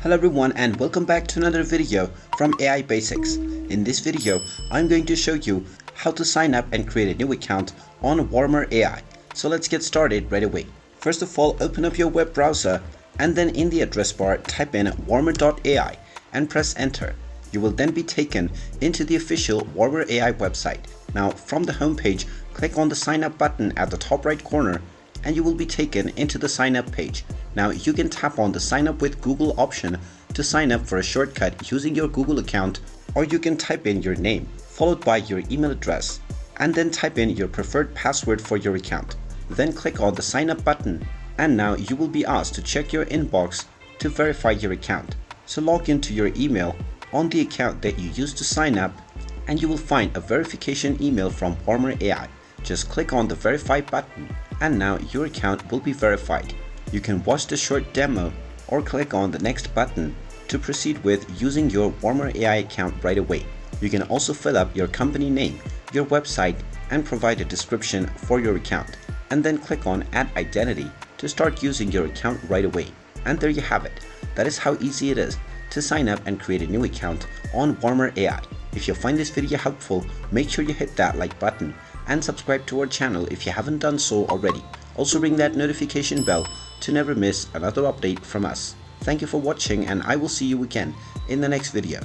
Hello everyone and welcome back to another video from AI Basics. In this video, I'm going to show you how to sign up and create a new account on warmer.ai. So let's get started right away. First of all, open up your web browser and then in the address bar type in warmer.ai and press enter. You will then be taken into the official warmer.ai website. Now from the homepage, click on the sign up button at the top right corner and you will be taken into the sign up page. Now you can tap on the sign up with Google option to sign up for a shortcut using your Google account, or you can type in your name followed by your email address and then type in your preferred password for your account. Then click on the sign up button and now you will be asked to check your inbox to verify your account. So log into your email on the account that you used to sign up and you will find a verification email from warmer.ai. Just click on the verify button and now your account will be verified. You can watch the short demo or click on the next button to proceed with using your warmer.ai account right away. You can also fill up your company name, your website, and provide a description for your account, and then click on add identity to start using your account right away. And there you have it. That is how easy it is to sign up and create a new account on warmer.ai. If you find this video helpful, make sure you hit that like button and subscribe to our channel if you haven't done so already. Also ring that notification bell to never miss another update from us. Thank you for watching and I will see you again in the next video.